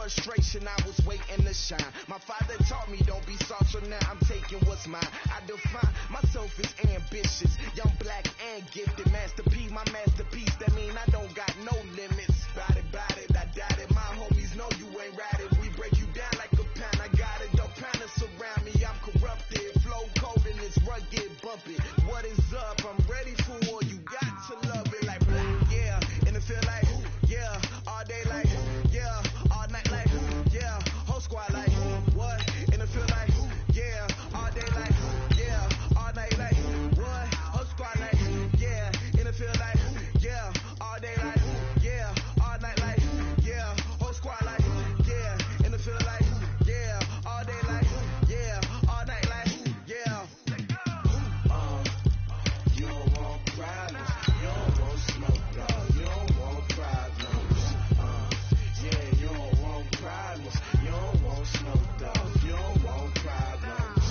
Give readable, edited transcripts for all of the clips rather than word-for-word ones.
frustration, I was waiting to shine. My father taught me don't be soft, so now I'm taking what's mine. I define myself as ambitious, young, black, and gifted. Master P, my masterpiece, that mean I don't got no limits. Bout it, I doubt it. My homies know you ain't ratted. We break you down like a pound. I got it, don't pound us around me. I'm corrupted, flow cold and it's rugged, bumpy. What is up? I'm ready for war. You got to love it like black, yeah. And it feel like, yeah, all day like, yeah, all night like, yeah, whole squad like, what? And it feel like, yeah, all day like, yeah, all night like, what? Whole squad like, yeah, and it feel like, yeah, all day like, yeah, all night like, yeah, whole squad like, yeah, and it feel like, yeah, all day like, yeah, all night like, yeah. You don't want problems, you don't want smoke, dog, you don't want problems. Yeah, you don't want problems, you don't want smoke, dog, you don't want problems.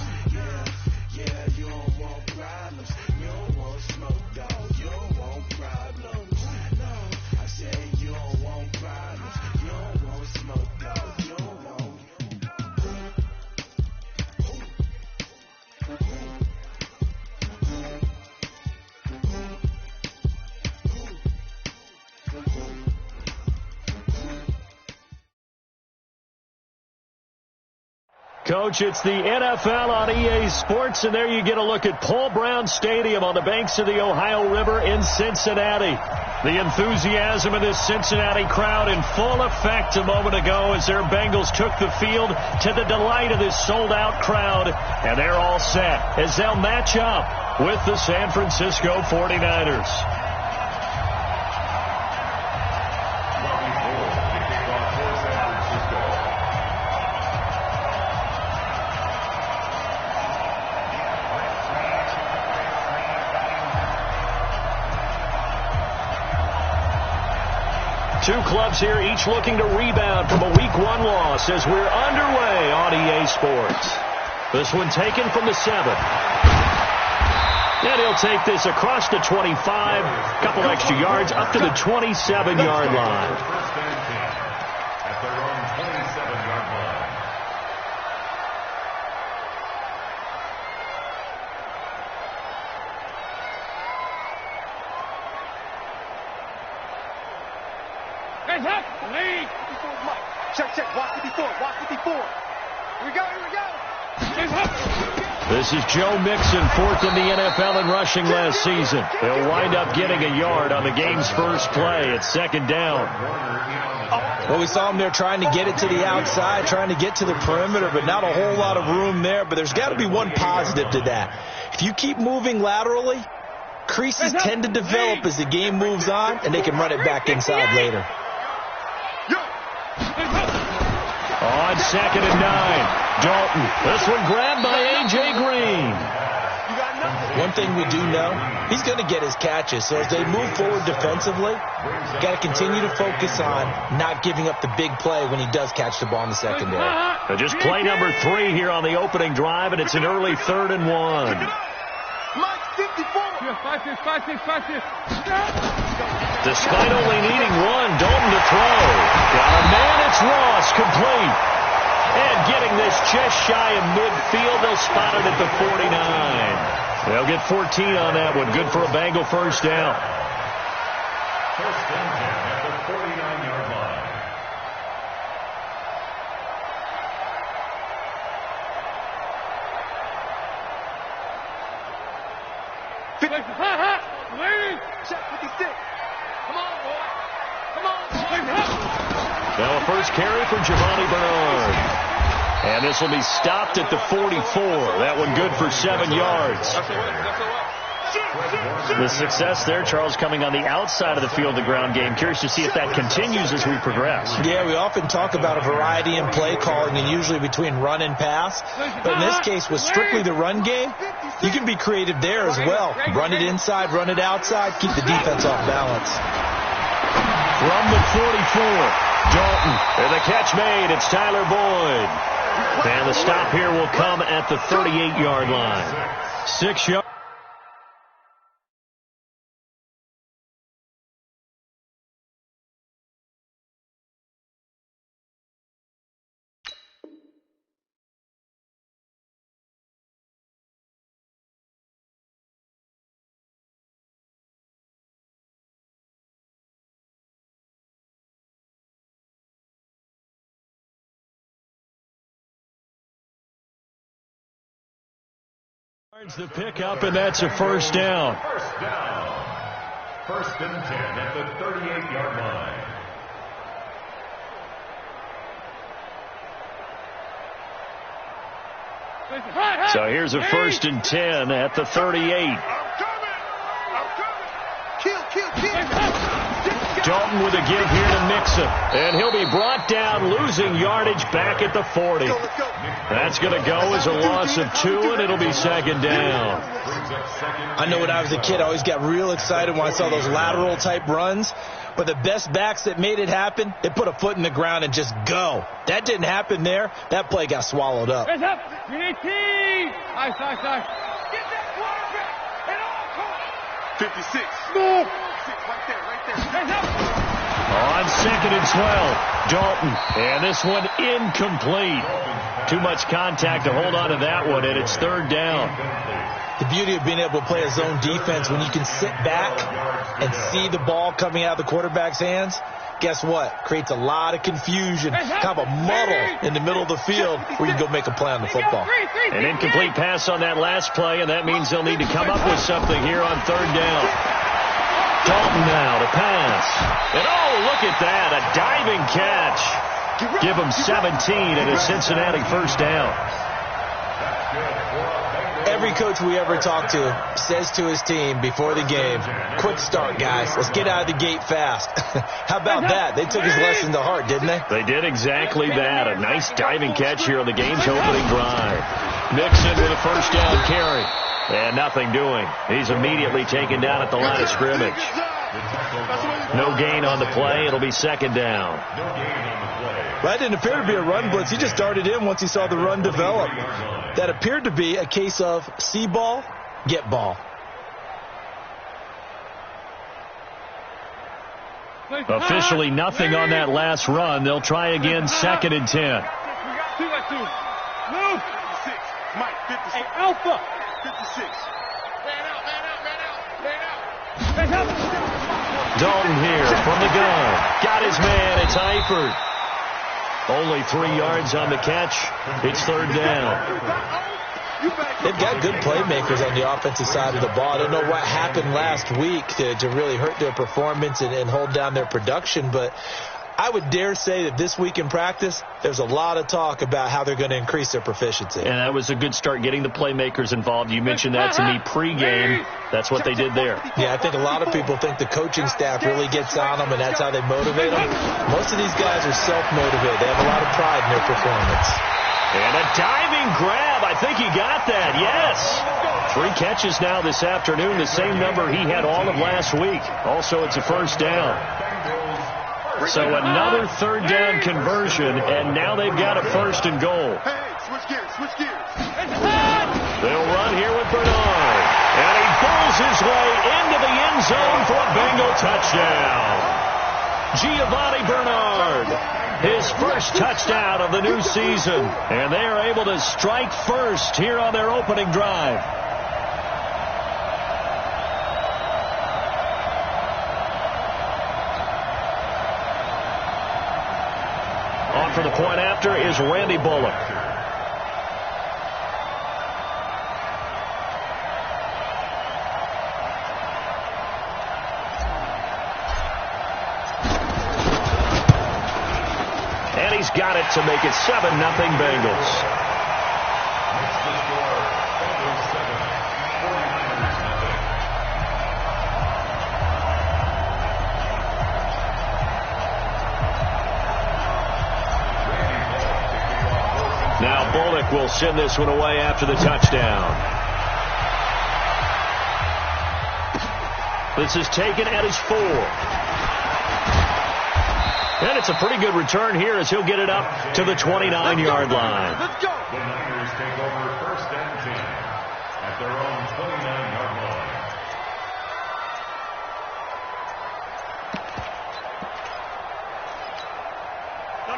Yeah, you don't want problems, you don't want smoke, dog, you don't want problems. No, I said you don't want problems, you don't want smoke, dog, you don't want. Coach, it's the NFL on EA Sports, and there you get a look at Paul Brown Stadium on the banks of the Ohio River in Cincinnati. The enthusiasm of this Cincinnati crowd in full effect a moment ago as their Bengals took the field to the delight of this sold-out crowd, and they're all set as they'll match up with the San Francisco 49ers. Two clubs here, each looking to rebound from a Week 1 loss as we're underway on EA Sports. This one taken from the 7. And he'll take this across the 25, a couple extra yards, up to the 27-yard line. This is Joe Mixon, fourth in the NFL in rushing last season. They'll wind up getting a yard on the game's first play. It's second down. Well, we saw him there trying to get it to the outside, trying to get to the perimeter, but not a whole lot of room there. But there's got to be one positive to that. If you keep moving laterally, creases tend to develop as the game moves on, and they can run it back inside later. On 2nd and 9. Dalton. This one grabbed by A.J. Green. One thing we do know, he's going to get his catches. So as they move forward defensively, got to continue to focus on not giving up the big play when he does catch the ball in the secondary. Just play number 3 here on the opening drive, and it's an early 3rd and 1. Despite only needing one, Dalton to throw. Got a man, it's Ross, complete. And getting this just shy of midfield, they'll spot it at the 49. They'll get 14 on that one. Good for a Bengal first down. First down at the 49-yard line. Check 56. Come on, boy. Come on. Now a first carry for Giovanni Bernard. And this will be stopped at the 44. That one good for 7 yards. The success there, Charles, coming on the outside of the field, the ground game. Curious to see if that continues as we progress. Yeah, we often talk about a variety in play calling and usually between run and pass. But in this case, with strictly the run game, you can be creative there as well. Run it inside, run it outside, keep the defense off balance. From the 44, Dalton. And the catch made. It's Tyler Boyd. And the stop here will come at the 38-yard line. 6 yards. The pickup, and that's a first down. First down. First and 10 at the 38-yard line. So here's a first and 10 at the 38. Dalton with a give here to Mixon. And he'll be brought down, losing yardage back at the 40. That's going to go as a loss of 2, and it'll be second down. I know when I was a kid, I always got real excited when I saw those lateral-type runs. But the best backs that made it happen, they put a foot in the ground and just go. That didn't happen there. That play got swallowed up. Get that quarterback and all 56. Move. On second and 12, Dalton. And this one incomplete. Too much contact to hold on to that one, and it's third down. The beauty of being able to play a zone defense when you can sit back and see the ball coming out of the quarterback's hands, guess what? Creates a lot of confusion, kind of a muddle in the middle of the field where you can go make a play on the football. An incomplete pass on that last play, and that means they'll need to come up with something here on third down. Dalton now to pass. And oh, look at that, a diving catch. Give him 17 and a Cincinnati first down. Every coach we ever talk to says to his team before the game, quick start, guys. Let's get out of the gate fast. How about that? They took his lesson to heart, didn't they? They did exactly that. A nice diving catch here on the game's opening drive. Mixon with a first down carry. And nothing doing. He's immediately taken down at the line of scrimmage. No gain on the play. It'll be second down. That didn't appear to be a run blitz. He just darted in once he saw the run develop. That appeared to be a case of see ball, get ball. Officially nothing on that last run. They'll try again second and 10. Move. Hey, Alpha. 56. Man out. Dalton here from the gun. Got his man. It's Eifert. Only 3 yards on the catch. It's third down. They've got good playmakers on the offensive side of the ball. I don't know what happened last week to really hurt their performance and hold down their production, but I would dare say that this week in practice, there's a lot of talk about how they're going to increase their proficiency. And that was a good start, getting the playmakers involved. You mentioned that to me pregame. That's what they did there. Yeah, I think a lot of people think the coaching staff really gets on them, and that's how they motivate them. Most of these guys are self-motivated. They have a lot of pride in their performance. And a diving grab. I think he got that. Yes. 3 catches now this afternoon, the same number he had all of last week. Also, it's a first down. So another third down conversion, and now they've got a first and goal. Switch gears. They'll run here with Bernard. And he pulls his way into the end zone for a Bengal touchdown. Giovanni Bernard, his first touchdown of the new season. And they are able to strike first here on their opening drive. On for the point after is Randy Bullock. And he's got it to make it 7-0 Bengals. Now Bullock will send this one away after the touchdown. This is taken at his 4. And it's a pretty good return here as he'll get it up to the 29-yard line. Let's go. The Niners take over first and 10 at their own 29-yard line.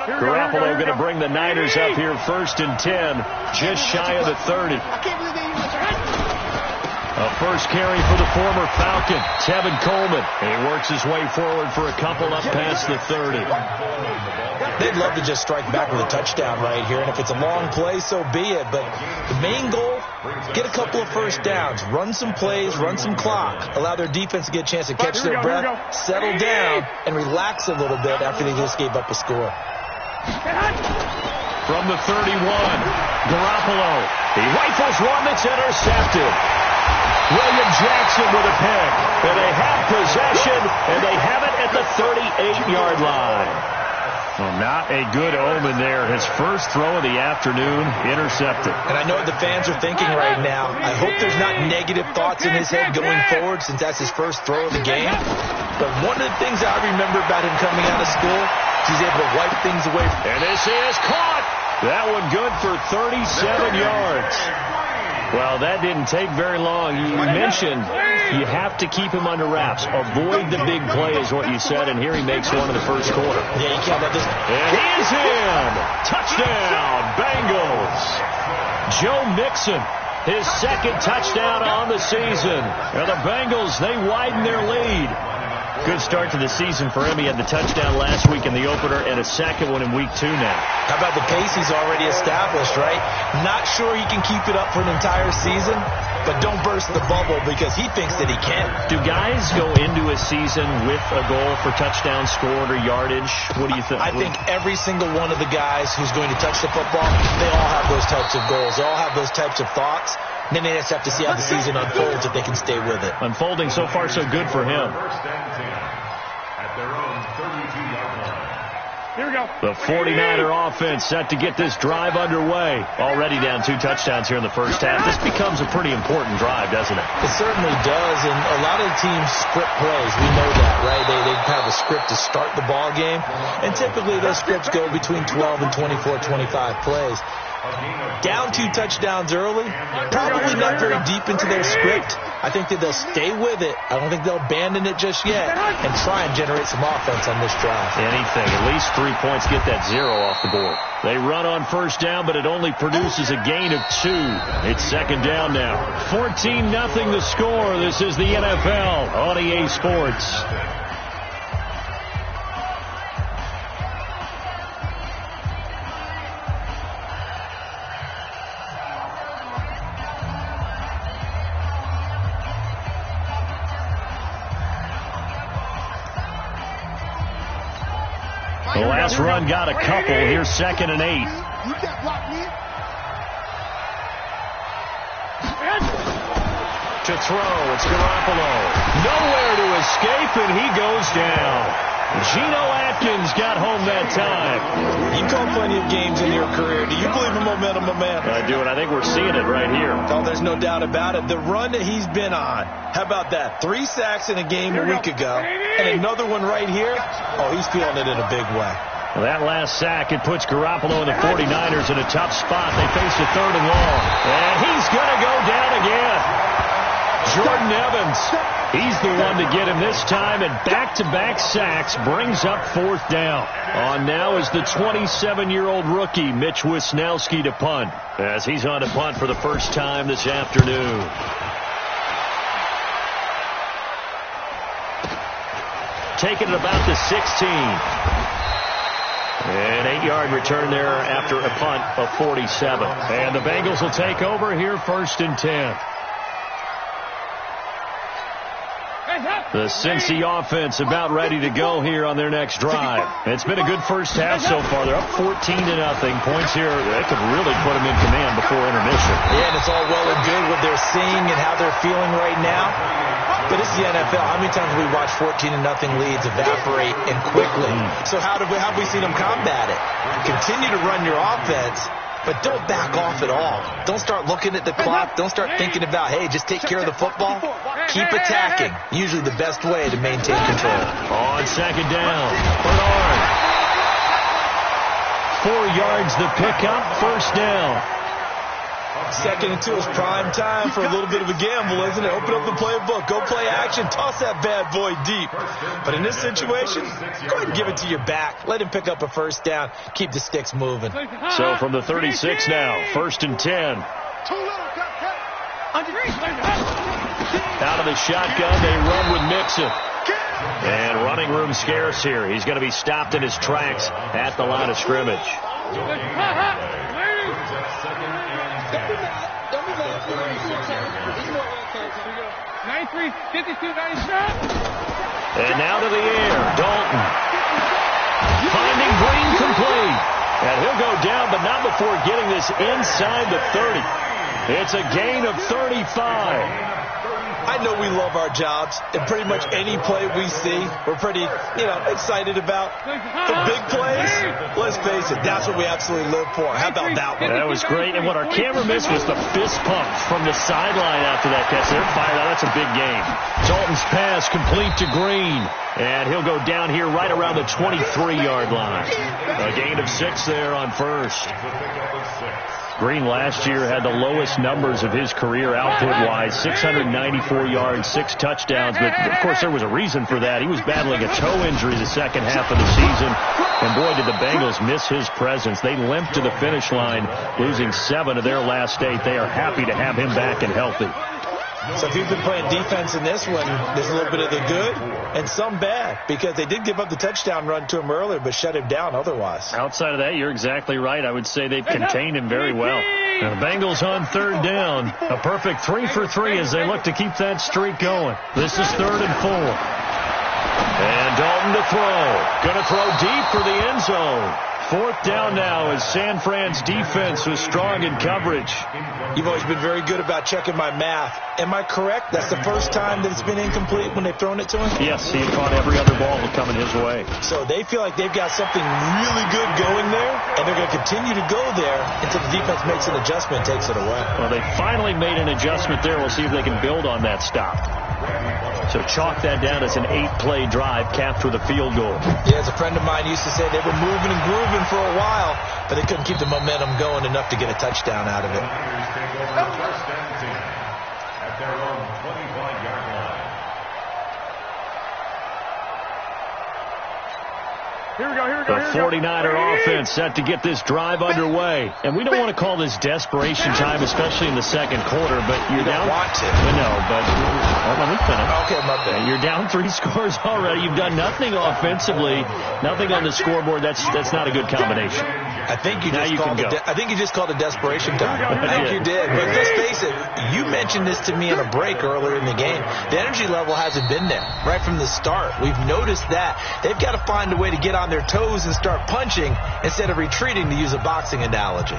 Garoppolo going to bring the Niners up here first and 10, just shy of the 30. A first carry for the former Falcon, Tevin Coleman. And he works his way forward for a couple up past the 30. They'd love to just strike back with a touchdown right here, and if it's a long play, so be it. But the main goal Get a couple of first downs, run some plays, run some clock, allow their defense to get a chance to catch their breath, settle down, and relax a little bit after they just gave up a score. From the 31, Garoppolo. He rifles one that's intercepted. William Jackson with a pick. And they have possession, and they have it at the 38-yard line. Well, not a good omen there. His first throw of the afternoon, intercepted. And I know what the fans are thinking right now. I hope there's not negative thoughts in his head going forward since that's his first throw of the game. But one of the things I remember about him coming out of school, he's able to wipe things away. And this is caught. That one good for 37 yards. Well, that didn't take very long. You mentioned you have to keep him under wraps. Avoid the big play is what you said, and here he makes one in the first quarter. Yeah, you can't let this. And he's in. Touchdown, Bengals. Joe Mixon, his second touchdown on the season. And the Bengals, they widen their lead. Good start to the season for him. He had the touchdown last week in the opener and a second one in week 2 now. How about the pace he's already established, right? Not sure he can keep it up for an entire season, but don't burst the bubble because he thinks that he can. Do guys go into a season with a goal for touchdown scored or yardage? What do you think? I think every single one of the guys who's going to touch the football, they all have those types of goals. They all have those types of thoughts. Then they just have to see how the season unfolds if they can stay with it. Unfolding so far so good for him. At their own 32-yard line. Here we go. The 49er offense set to get this drive underway. Already down 2 touchdowns here in the first half. This becomes a pretty important drive, doesn't it? It certainly does, and a lot of teams script plays. We know that, right? They have a script to start the ball game, and typically those scripts go between 12 and 24, 25 plays. Down 2 touchdowns early, probably not very deep into their script. I think that they'll stay with it. I don't think they'll abandon it just yet and try and generate some offense on this drive. Anything. At least 3 points. Get that 0 off the board. They run on first down, but it only produces a gain of 2. It's second down now. 14-0 the score. This is the NFL on EA Sports. The last run got a couple. Here's 2nd and 8. To throw, it's Garoppolo. Nowhere to escape, and he goes down. Geno Atkins got home that time. You called plenty of games in your career. Do you believe in momentum, my man? I do, and I think we're seeing it right here. Oh, there's no doubt about it. The run that he's been on. How about that? 3 sacks in a game a week ago, and another one right here. Oh, he's feeling it in a big way. Well, that last sack, it puts Garoppolo and the 49ers in a tough spot. They face a 3rd and long. And he's going to go down again. Jordan Evans, he's the one to get him this time, and back-to-back sacks brings up 4th down. On now is the 27-year-old rookie, Mitch Wisnowski, to punt, as he's on to punt for the first time this afternoon. Taking it about the 16. An 8-yard return there after a punt of 47. And the Bengals will take over here 1st and 10. The Cincy offense about ready to go here on their next drive. It's been a good first half so far. They're up 14-0. Points here, they could really put them in command before intermission. Yeah, and it's all well and good what they're seeing and how they're feeling right now. But this is the NFL. How many times have we watched 14-0 leads evaporate and quickly? So how have we seen them combat it? Continue to run your offense, but don't back off at all. Don't start looking at the clock. Don't start thinking about, hey, just take care of the football. Keep attacking. Usually the best way to maintain control. On 2nd down, Bernard. 4 yards the pickup, 1st down. 2nd and 2 is prime time for a little bit of a gamble, isn't it? Open up the playbook. Go play action. Toss that bad boy deep. But in this situation, go ahead and give it to your back. Let him pick up a 1st down. Keep the sticks moving. So from the 36 now, 1st and 10. Out of the shotgun, they run with Mixon. And running room scarce here. He's going to be stopped in his tracks at the line of scrimmage. And now to the air, Dalton. Finding Green complete. And he'll go down, but not before getting this inside the 30. It's a gain of 35. I know we love our jobs, and pretty much any play we see, we're pretty, excited about. The big plays, let's face it, that's what we absolutely live for. How about that one? That was great, and what our camera missed was the fist pump from the sideline after that catch. They're fired out. That's a big game. Dalton's pass complete to Green, and he'll go down here right around the 23-yard line. A gain of 6 there on first. Green last year had the lowest numbers of his career output-wise, 694 yards, 6 touchdowns. But, of course, there was a reason for that. He was battling a toe injury the second half of the season. And, boy, did the Bengals miss his presence. They limped to the finish line, losing 7 of their last 8. They are happy to have him back and healthy. So if you've been playing defense in this one, there's a little bit of the good and some bad, because they did give up the touchdown run to him earlier but shut him down otherwise. Outside of that, you're exactly right. I would say they've contained him very well. Now the Bengals on third down. A perfect 3 for 3 as they look to keep that streak going. This is 3rd and 4. And Dalton to throw. Going to throw deep for the end zone. 4th down now as San Fran's defense was strong in coverage. You've always been very good about checking my math. Am I correct? That's the first time that it's been incomplete when they've thrown it to him? Yes, he had caught every other ball coming his way. So they feel like they've got something really good going there, and they're going to continue to go there until the defense makes an adjustment and takes it away. Well, they finally made an adjustment there. We'll see if they can build on that stop. So chalk that down as an 8-play drive capped with a field goal. Yeah, as a friend of mine used to say, they were moving and grooving for a while, but they couldn't keep the momentum going enough to get a touchdown out of it. First and 10 at their own 25-yard line. Here we go. The 49er offense set to get this drive underway. And we don't want to call this desperation time, especially in the second quarter, but you're down. Want to. No, but let me finish. Okay, my bad. You're down 3 scores already. You've done nothing offensively, nothing on the scoreboard. That's not a good combination. I think you just called it desperation time. I think you did. But let's face it, you mentioned this to me in a break earlier in the game. The energy level hasn't been there right from the start. We've noticed that. They've got to find a way to get on their toes and start punching instead of retreating, to use a boxing analogy.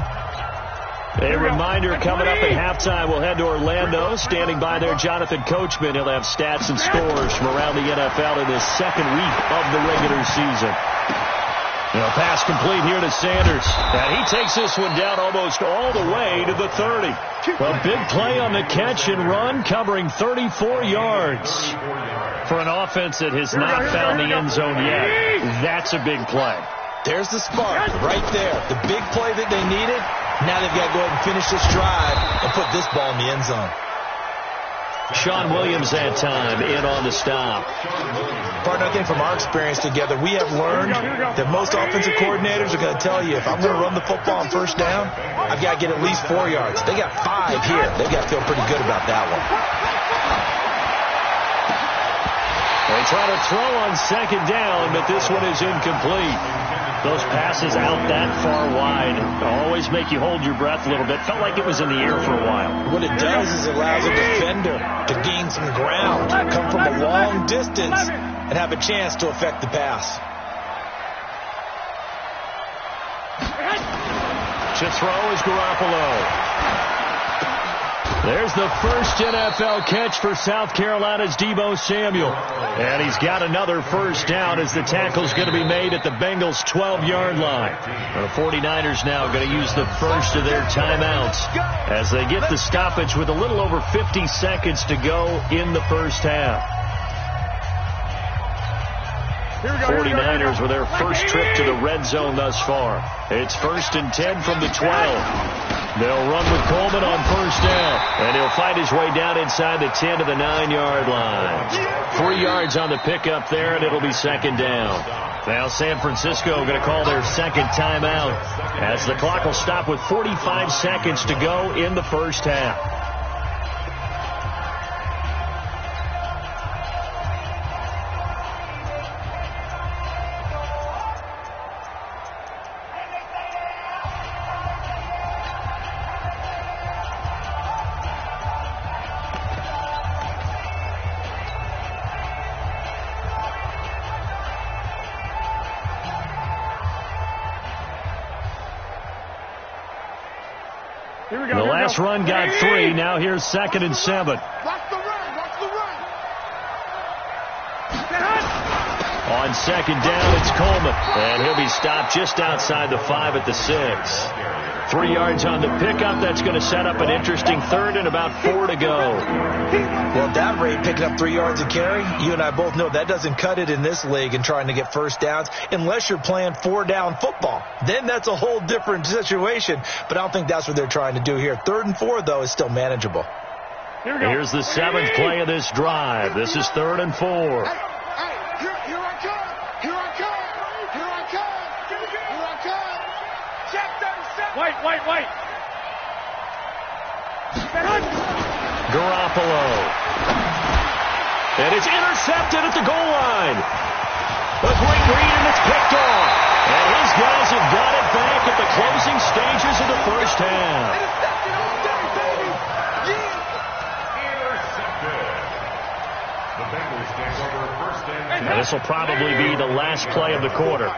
A reminder, coming up at halftime, we'll head to Orlando. Standing by there, Jonathan Coachman. He'll have stats and scores from around the NFL in this second week of the regular season. Pass complete here to Sanders. And he takes this one down almost all the way to the 30. Well, big play on the catch and run, covering 34 yards. For an offense that has not found the end zone yet, that's a big play. There's the spark right there. The big play that they needed. Now they've got to go ahead and finish this drive and put this ball in the end zone. Sean Williams that time in on the stop. Partner, I think from our experience together, we have learned that most offensive coordinators are going to tell you, if I'm going to run the football on first down, I've got to get at least 4 yards. They got 5 here. They've got to feel pretty good about that one. They try to throw on second down, but this one is incomplete. Those passes out that far wide always make you hold your breath a little bit. Felt like it was in the air for a while. What it does is it allows a defender to gain some ground, come from a long distance, and have a chance to affect the pass. To throw is Garoppolo. There's the first NFL catch for South Carolina's Deebo Samuel. And he's got another first down as the tackle's going to be made at the Bengals' 12-yard line. The 49ers now going to use the first of their timeouts as they get the stoppage with a little over 50 seconds to go in the first half. 49ers with their first trip to the red zone thus far. It's 1st and 10 from the 12. They'll run with Coleman on first down, and he'll fight his way down inside the 10 to the 9-yard line. 3 yards on the pickup there, and it'll be second down. Now San Francisco going to call their second timeout as the clock will stop with 45 seconds to go in the first half. The last run got 3. Now here's 2nd and 7. Watch the run. Watch the run. On 2nd down, it's Coleman. And he'll be stopped just outside the 5 at the 6. 3 yards on the pickup. That's going to set up an interesting 3rd and about 4 to go. Well, at that rate, picking up 3 yards a carry, you and I both know that doesn't cut it in this league and trying to get first downs unless you're playing 4-down football. Then that's a whole different situation, but I don't think that's what they're trying to do here. 3rd and 4, though, is still manageable. Here's the 7th play of this drive. This is 3rd and 4. Here I come. Here I come. Here I come. Here I come. Check 37. Wait. Garoppolo. And it's intercepted at the goal line. A great read, and it's picked off. And his guys have got it back at the closing stages of the first half. Intercepted all day, baby. Yeah. Intercepted. The Bengals take over 1st and 10. Now, this will probably be the last play of the quarter.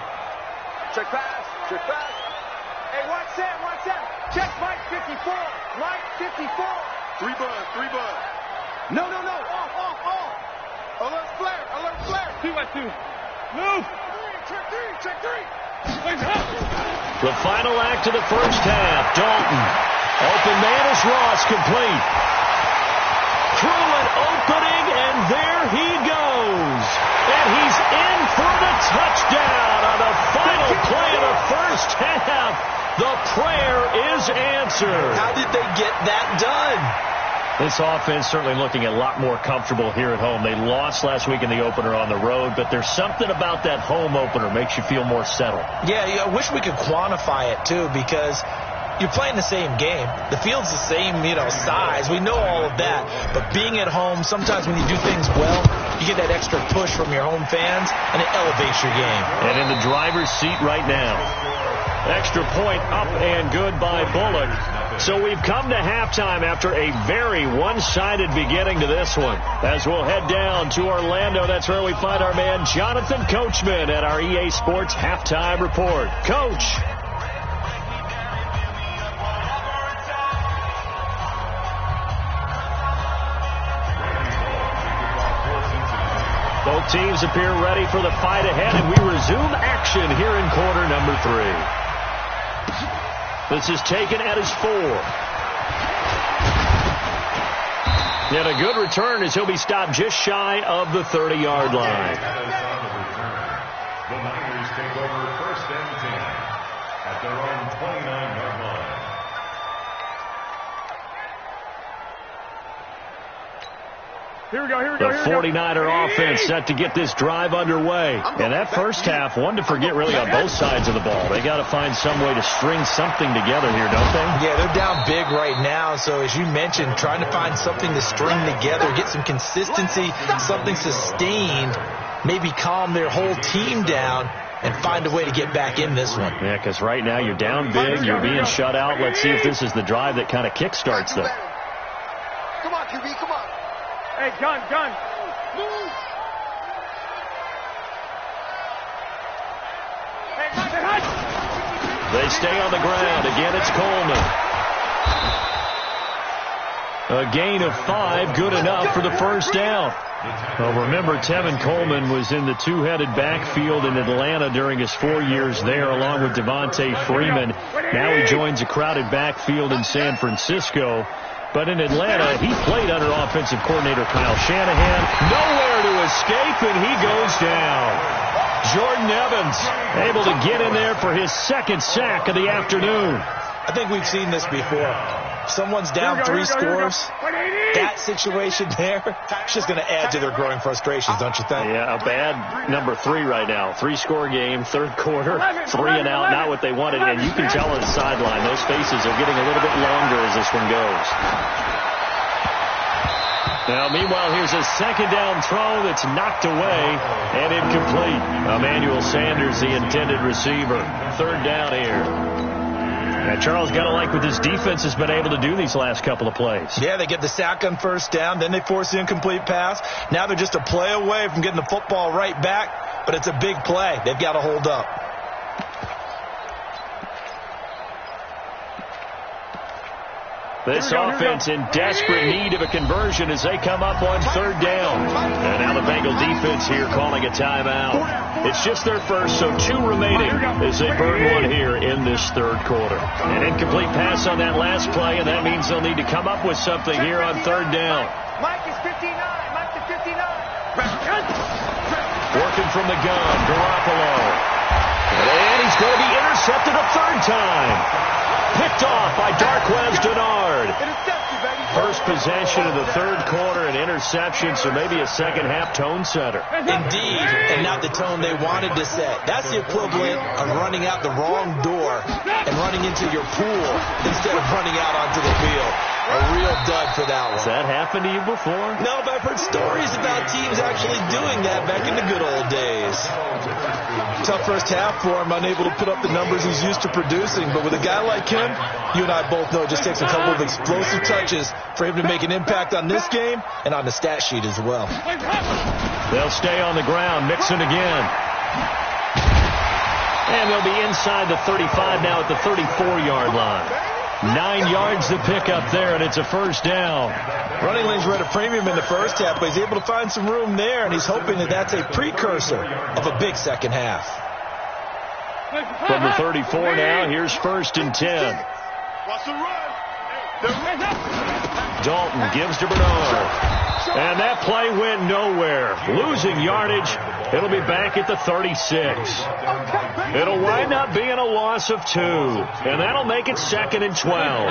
Check pass. Hey, watch that. Check Mike 54. Mike 54. 3 bud. No. Off. Alert flare. 2 by 2. Move. Check 3. The final act of the first half. Dalton. Open man is Ross, complete. Through an opening, and there he goes. And he's in for the touchdown on the final play of the first half. The prayer is answered. How did they get that done? This offense certainly looking a lot more comfortable here at home. They lost last week in the opener on the road, but there's something about that home opener makes you feel more settled. Yeah, I wish we could quantify it, too, because you're playing the same game. The field's the same, size. We know all of that. But being at home, sometimes when you do things well, you get that extra push from your home fans, and it elevates your game. And in the driver's seat right now. Extra point up and good by Bullock. So we've come to halftime after a very one-sided beginning to this one. As we'll head down to Orlando, that's where we find our man Jonathan Coachman at our EA Sports Halftime Report. Coach. Both teams appear ready for the fight ahead, and we resume action here in quarter number 3. This is taken at his 4. And a good return as he'll be stopped just shy of the 30-yard line. The Niners take over 1st and 10 at their own 29-yard line. Here we go. The 49er offense set to get this drive underway. And that first half, one to forget really on both sides of the ball. They got to find some way to string something together here, don't they? Yeah, they're down big right now. So as you mentioned, trying to find something to string together, get some consistency, something sustained, maybe calm their whole team down and find a way to get back in this one. Yeah, because right now you're down big, you're being shut out. Let's see if this is the drive that kind of kickstarts them. Come on, QB, come on. Hey, gun. Move. They stay on the ground. Again, it's Coleman. A gain of 5, good enough for the first down. Well, remember, Tevin Coleman was in the two-headed backfield in Atlanta during his 4 years there, along with Devontae Freeman. Now he joins a crowded backfield in San Francisco. But in Atlanta, he played under offensive coordinator Kyle Shanahan. Nowhere to escape, and he goes down. Jordan Evans able to get in there for his 2nd sack of the afternoon. I think we've seen this before. Someone's down 3 scores. That situation there, it's just going to add to their growing frustrations, don't you think? Yeah, a bad number 3 right now. 3-score game, 3rd quarter, 3 and out, not what they wanted. And you can tell on the sideline, those faces are getting a little bit longer as this one goes. Now, meanwhile, here's a 2nd down throw that's knocked away and incomplete. Emmanuel Sanders, the intended receiver. 3rd down here. Now, Charles, got to like what this defense has been able to do these last couple of plays. Yeah, they get the sack on 1st down, then they force the incomplete pass. Now they're just a play away from getting the football right back, but it's a big play. They've got to hold up. This offense in desperate need of a conversion as they come up on third down. And now the Bengal defense here calling a timeout. It's just their first, so 2 remaining as they burn one here in this third quarter. An incomplete pass on that last play, and that means they'll need to come up with something here on third down. Mike is 59. Mike is 59. Working from the gun, Garoppolo. And he's going to be intercepted a third time. Picked off by Darquez Denard. First possession of the third quarter, an interception, so maybe a second-half tone setter. Indeed, and not the tone they wanted to set. That's the equivalent of running out the wrong door and running into your pool instead of running out onto the field. A real dud for that one. Has that happened to you before? No, but I've heard stories about teams actually doing that back in the good old days. Tough first half for him, unable to put up the numbers he's used to producing. But with a guy like him, you and I both know it just takes a couple of explosive touches for him to make an impact on this game and on the stat sheet as well. They'll stay on the ground. Mixon again. And they'll be inside the 35 now at the 34-yard line. 9 yards to pick up there, and it's a first down. Running lanes were at a premium in the first half, but he's able to find some room there, and he's hoping that that's a precursor of a big second half. From the 34 now, here's 1st and 10. Dalton gives to Bernard. And that play went nowhere. Losing yardage. It'll be back at the 36. It'll wind up being a loss of 2. And that'll make it 2nd and 12.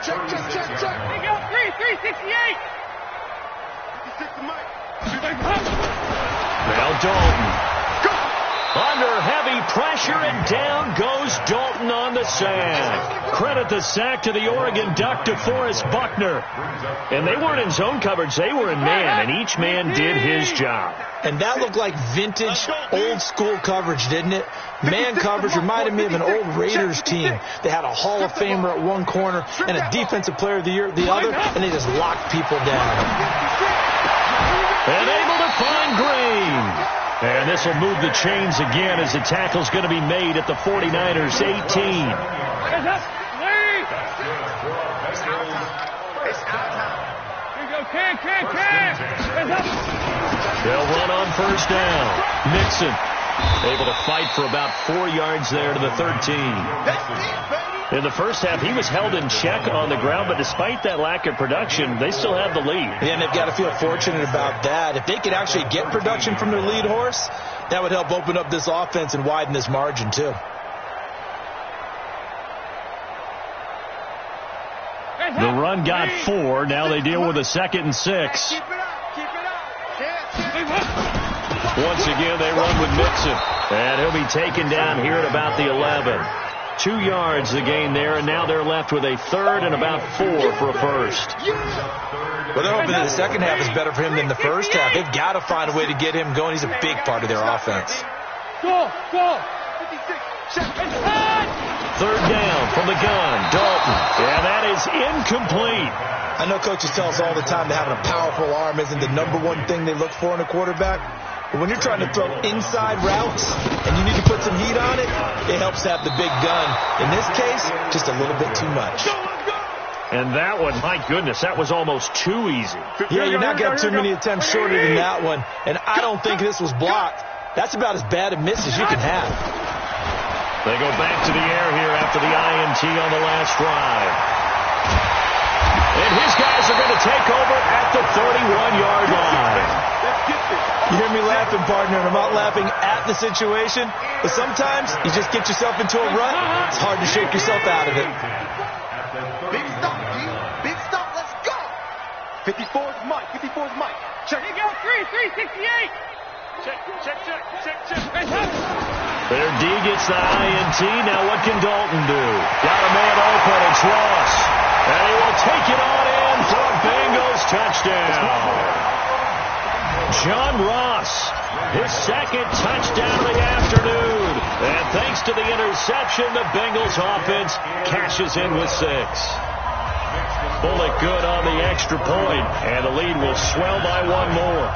Check. They go 368. Now Dalton. Under heavy pressure, and down goes Dalton on the sack. Credit the sack to the Oregon Duck, DeForest Buckner. And they weren't in zone coverage, they were in man, and each man did his job. And that looked like vintage, old-school coverage, didn't it? Man coverage reminded me of an old Raiders team. They had a Hall of Famer at one corner and a Defensive Player of the Year at the other, and they just locked people down. And able to find Green. And this will move the chains again as the tackle's going to be made at the 49ers 18. They'll run on first down. Mixon able to fight for about 4 yards there to the 13. In the first half, he was held in check on the ground, but despite that lack of production, they still have the lead. Yeah, and they've got to feel fortunate about that. If they could actually get production from their lead horse, that would help open up this offense and widen this margin, too. The run got 4. Now they deal with a 2nd and 6. Once again, they run with Mixon. And he'll be taken down here at about the 11. 2 yards the gain there, and now they're left with a 3rd and about 4 for a first. Well, they're hoping that the second half is better for him than the first half. They've got to find a way to get him going. He's a big part of their offense. Go. 3rd down from the gun. Dalton. Yeah, that is incomplete. I know coaches tell us all the time that having a powerful arm isn't the number one thing they look for in a quarterback. But when you're trying to throw inside routes and you need to put some heat on it, it helps to have the big gun. In this case, just a little bit too much. And that one, my goodness, that was almost too easy. Yeah, you're not got too many attempts shorter than that one. And I don't think this was blocked. That's about as bad a miss as you can have. They go back to the air here after the INT on the last drive. And his guys are going to take over at the 31-yard line. You hear me laughing, partner, and I'm not laughing at the situation, but sometimes you just get yourself into a rut. It's hard to shake yourself out of it. Big stop, G. Big stop. Let's go. 54's Mike. Check. They go 368. Check. Their D gets the INT. Now what can Dalton do? Got a man open. It's Ross. And he will take it on in for a Bengals touchdown. John Ross, his 2nd touchdown of the afternoon. And thanks to the interception, the Bengals offense cashes in with 6. Bullock good on the extra point, and the lead will swell by 1 more.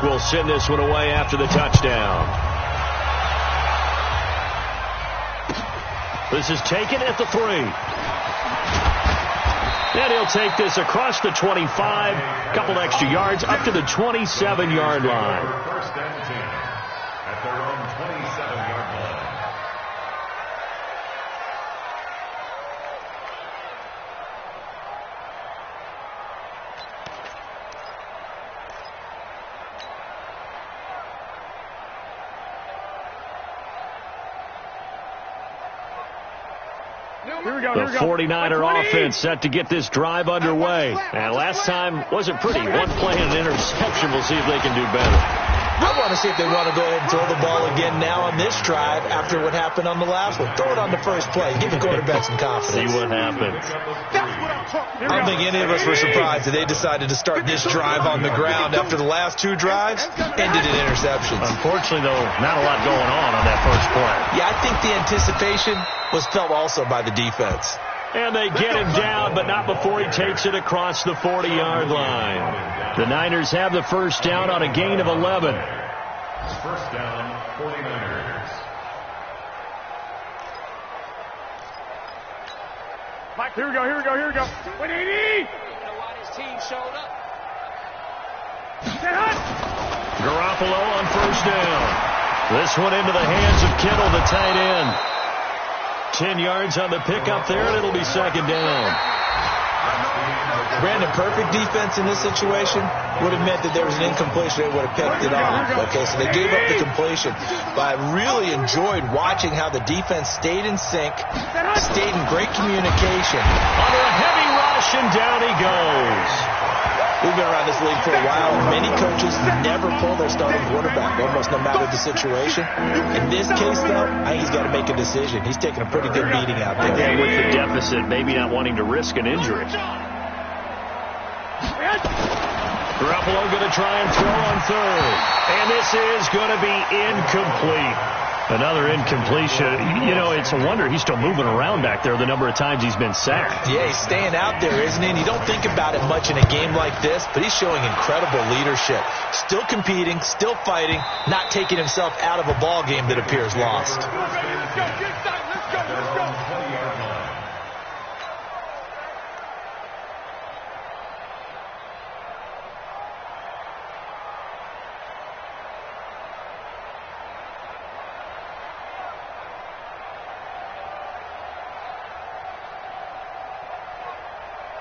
quarterback will send this one away after the touchdown. This is taken at the 3. And he'll take this across the 25, a couple extra yards, up to the 27-yard line. First and 10 at their own 27-yard line. The 49er offense set to get this drive underway. And last time wasn't pretty. One play and an interception. We'll see if they can do better. I want to see if they want to go ahead and throw the ball again now on this drive after what happened on the last one. Throw it on the first play. Give the quarterback some confidence. See what happens. I don't think any of us were surprised that they decided to start this drive on the ground after the last 2 drives ended in interceptions. Unfortunately, though, not a lot going on that first play. Yeah, I think the anticipation was felt also by the defense. And they get him down, but not before he takes it across the 40-yard line. The Niners have the first down on a gain of 11. First down, 49ers. Mike, here we go. 180! You know why this team showed up. Garoppolo on first down. This one into the hands of Kittle, the tight end. 10 yards on the pickup there, and it'll be second down. Brandon, perfect defense in this situation would have meant that there was an incompletion. They would have picked it off. Okay, so they gave up the completion. But I really enjoyed watching how the defense stayed in sync, stayed in great communication. Under a heavy rush, and down he goes. We've been around this league for a while. Many coaches never pull their starting quarterback, almost no matter the situation. In this case, though, I think he's got to make a decision. He's taking a pretty good beating out there. And with the deficit, maybe not wanting to risk an injury. Garoppolo going to try and throw on third. And this is going to be incomplete. Another incompletion. You know, it's a wonder he's still moving around back there the number of times he's been sacked. Yeah, he's staying out there, isn't he? And you don't think about it much in a game like this, but he's showing incredible leadership. Still competing, still fighting, not taking himself out of a ball game that appears lost.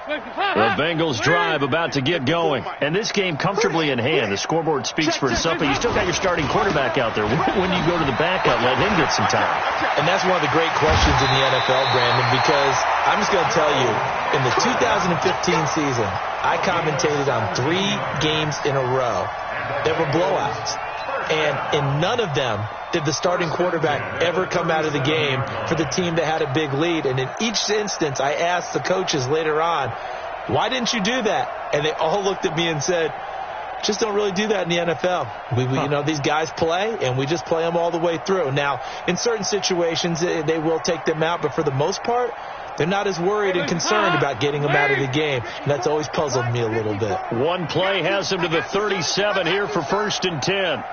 Let's go. The Bengals drive about to get going. And this game comfortably in hand. The scoreboard speaks for itself, but you still got your starting quarterback out there. When you go to the backup, let him get some time. And that's one of the great questions in the NFL, Brandon, because I'm just going to tell you, in the 2015 season, I commentated on 3 games in a row. There were blowouts. And in none of them did the starting quarterback ever come out of the game for the team that had a big lead. And in each instance, I asked the coaches later on, why didn't you do that? And they all looked at me and said, just don't really do that in the NFL. You know, these guys play, and we just play them all the way through. Now, in certain situations, they will take them out, but for the most part, they're not as worried and concerned about getting them out of the game. And that's always puzzled me a little bit. One play has them to the 37 here for first and 10.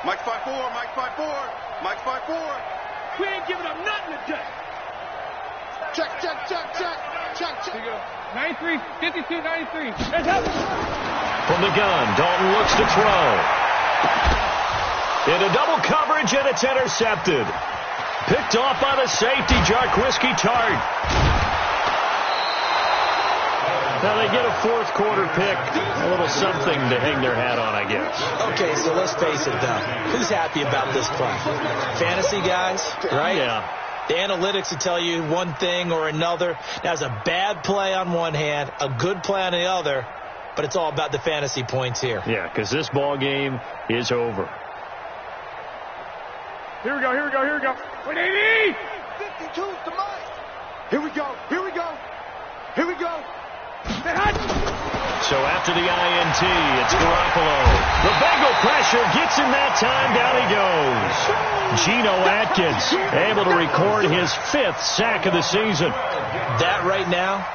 Mike 5-4, Mike 5-4, Mike 5-4. We ain't giving up nothing today. Check. 93, 52, 93. From the gun, Dalton looks to throw. Into double coverage, and it's intercepted. Picked off by the safety, Jarquiski Tart. Now they get a fourth quarter pick, a little something to hang their hat on, I guess. Okay, so let's face it, though. Who's happy about this play? Fantasy guys, right? Yeah. The analytics will tell you one thing or another. That's a bad play on one hand, a good play on the other, but it's all about the fantasy points here. Yeah, because this ball game is over. Here we go. 180! 52 to Mike. Here we go. So after the INT, it's Garoppolo. The Bengal pressure gets him that time. Down he goes. Geno Atkins able to record his 5th sack of the season. That right now,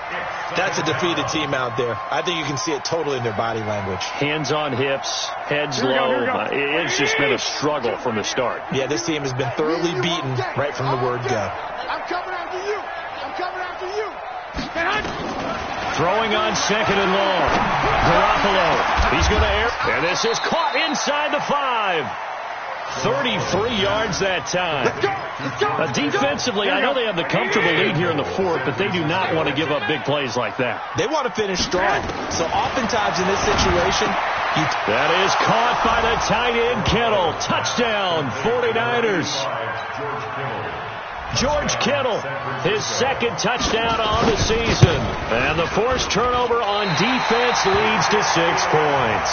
that's a defeated team out there. I think you can see it totally in their body language. Hands on hips, heads low. It's just been a struggle from the start. Yeah, this team has been thoroughly beaten right from the word go. I'm coming after you. I'm coming after you. Throwing on 2nd and long. Garoppolo. He's going to air. And this is caught inside the 5. 33 yards that time. Defensively, I know they have the comfortable lead here in the 4th, but they do not want to give up big plays like that. They want to finish strong. So oftentimes in this situation, that is caught by the tight end Kittle. Touchdown, 49ers. George Kittle, his 2nd touchdown on the season. And the forced turnover on defense leads to 6 points.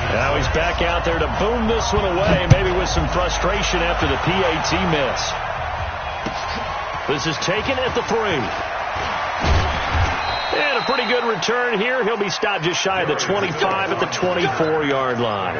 Now he's back out there to boom this one away, maybe with some frustration after the PAT miss. This is taken at the 3. And a pretty good return here. He'll be stopped just shy of the 25 at the 24-yard line.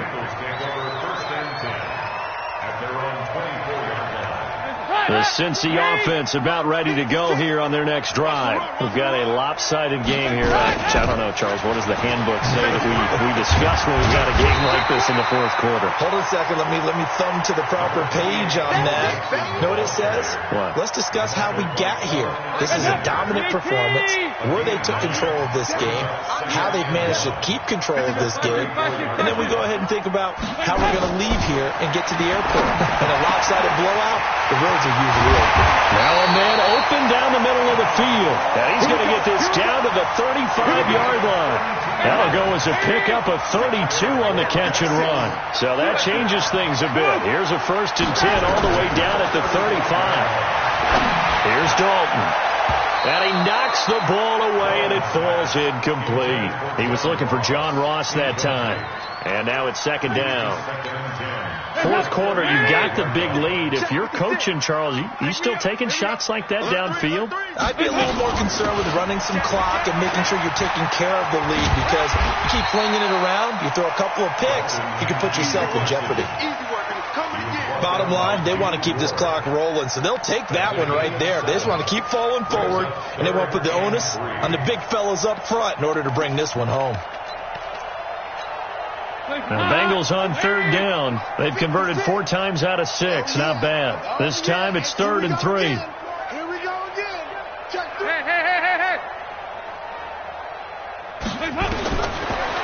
The Cincy offense about ready to go here on their next drive. We've got a lopsided game here. I don't know, Charles. What does the handbook say that we discuss when we've got a game like this in the 4th quarter? Hold on a second. Let me thumb to the proper page on that. Know what it says? What? Let's discuss how we got here. This is a dominant performance, where they took control of this game, how they've managed to keep control of this game, and then we go ahead and think about how we're going to leave here and get to the airport. In a lopsided blowout, the roads are usually open. Now a man open down the middle of the field. And he's going to get this down to the 35-yard line. That'll go as a pickup of 32 on the catch and run. So that changes things a bit. Here's a 1st and 10 all the way down at the 35. Here's Dalton. And he knocks the ball away, and it falls incomplete. He was looking for John Ross that time. And now it's 2nd down. 4th quarter, you got the big lead. If you're coaching, Charles, you still taking shots like that downfield? I'd be a little more concerned with running some clock and making sure you're taking care of the lead, because you keep flinging it around, you throw a couple of picks, you can put yourself in jeopardy. Bottom line, they want to keep this clock rolling, so they'll take that one right there. They just want to keep falling forward, and they want to put the onus on the big fellas up front in order to bring this one home. Now, Bengals on 3rd down. They've converted 4 times out of 6. Not bad. This time it's 3rd and 3. Here we go again.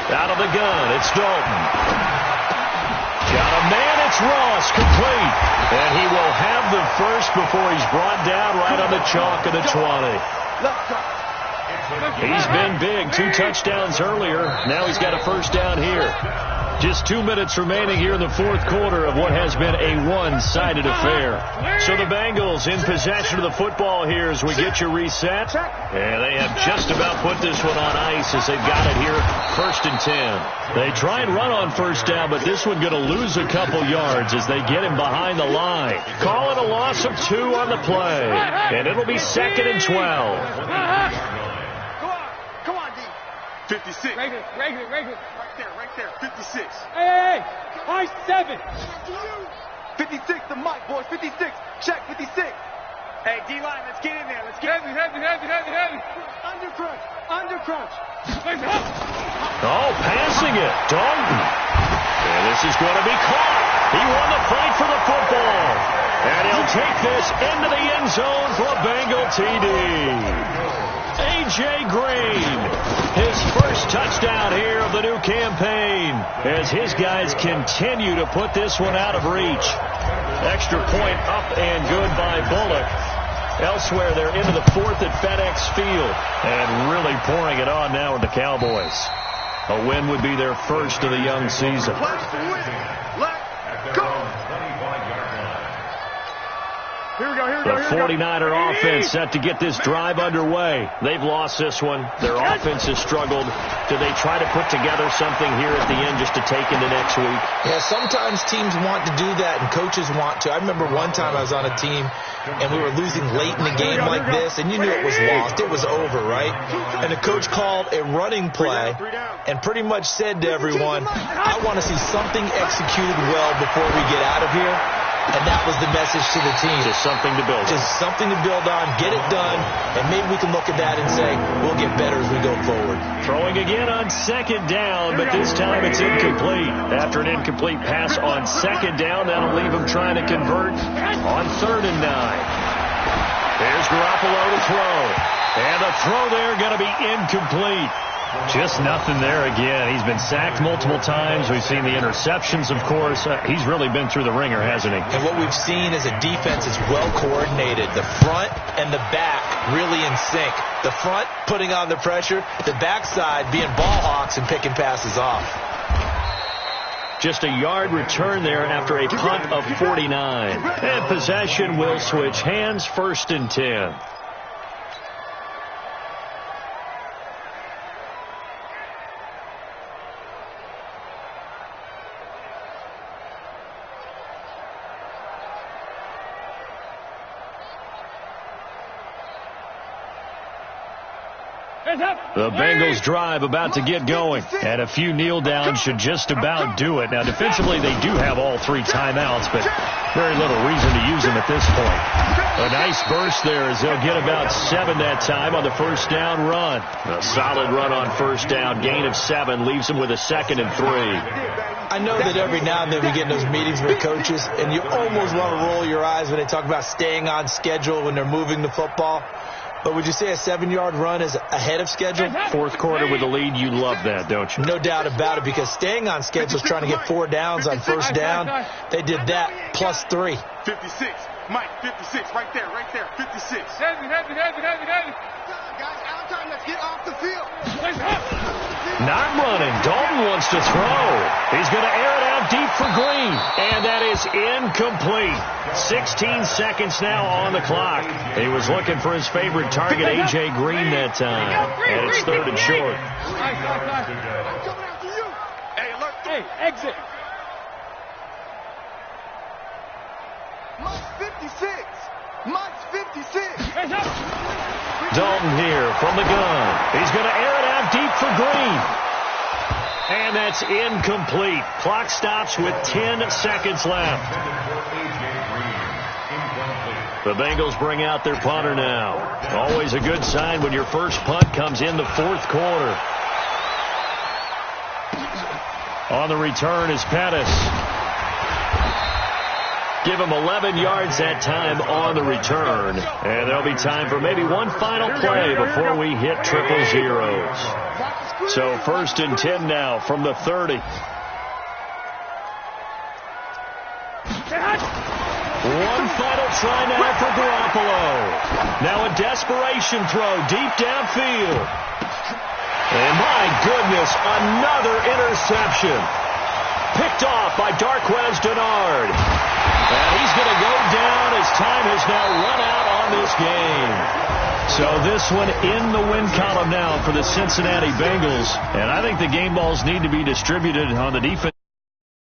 Out of the gun, it's Dalton. Got a man, it's Ross, complete. And he will have the first before he's brought down right on the chalk of the 20. He's been big. 2 touchdowns earlier. Now he's got a 1st down here. Just 2 minutes remaining here in the 4th quarter of what has been a one-sided affair. So the Bengals in possession of the football here as we get you reset. And they have just about put this one on ice as they've got it here, 1st and 10. They try and run on 1st down, but this one going to lose a couple yards as they get him behind the line. Call it a loss of 2 on the play. And it'll be 2nd and 12. 56. Regular. Right there. 56. Hey, high 7. 56, the mic, boys. 56. Check, 56. Hey, D-line, let's get in there. Let's get Heavy. Under crunch. Oh, passing it. Dalton. And this is going to be caught. He won the fight for the football. And he'll take this into the end zone for a Bengal TD. A.J. Green, his 1st touchdown here of the new campaign as his guys continue to put this one out of reach. Extra point up and good by Bullock. Elsewhere, they're into the 4th at FedEx Field and really pouring it on now with the Cowboys. A win would be their 1st of the young season. Let's go. The 49er offense set to get this drive underway. They've lost this one. Their offense has struggled. Do they try to put together something here at the end just to take into next week? Yeah, sometimes teams want to do that and coaches want to. I remember one time I was on a team and we were losing late in the game like this, and you knew it was lost. It was over, right? And the coach called a running play and pretty much said to everyone, I want to see something executed well before we get out of here. And that was the message to the team. Just something to build on. Just something to build on, get it done, and maybe we can look at that and say, we'll get better as we go forward. Throwing again on second down, but this time it's incomplete. After an incomplete pass on second down, that'll leave him trying to convert on 3rd and 9. There's Garoppolo to throw. And the throw there going to be incomplete. Just nothing there again. He's been sacked multiple times. We've seen the interceptions, of course. He's really been through the ringer, hasn't he? And what we've seen is a defense is well coordinated. The front and the back really in sync. The front putting on the pressure, the backside being ball hawks and picking passes off. Just a yard return there after a punt of 49. And possession will switch hands, 1st and 10. The Bengals drive about to get going, and a few kneel downs should just about do it. Now, defensively, they do have all 3 timeouts, but very little reason to use them at this point. A nice burst there as they'll get about 7 that time on the 1st down run. A solid run on 1st down, gain of 7, leaves them with a 2nd and 3. I know that every now and then we get in those meetings with coaches, and you almost want to roll your eyes when they talk about staying on schedule when they're moving the football. But would you say a 7-yard run is ahead of schedule? 4th quarter with a lead, you love that, don't you? No doubt about it, because staying on schedule is trying to get 4 downs on 1st down. They did that plus 3. 56. Mike, 56. Right there. 56. Heavy. Guys, out time. Let's get off the field. Not running. Dalton wants to throw. He's going to air it out deep for Green. And that is incomplete. 16 seconds now on the clock. He was looking for his favorite target, A.J. Green, that time. And it's 3rd and short. I'm coming after you. Hey, alert. Hey, exit. Mike's 56. Mike's 56. Dalton here from the gun. He's going to air it out deep for Green. And that's incomplete. Clock stops with 10 seconds left. The Bengals bring out their punter now. Always a good sign when your first punt comes in the 4th quarter. On the return is Pettis. Give him 11 yards that time on the return. And there'll be time for maybe one final play before we hit triple zeros. So 1st and 10 now from the 30. One final try now for Garoppolo. Now a desperation throw deep downfield. And my goodness, another interception. Picked off by Darquez Dennard. And he's going to go down as time has now run out on this game. So this one in the win column now for the Cincinnati Bengals. And I think the game balls need to be distributed on the defense.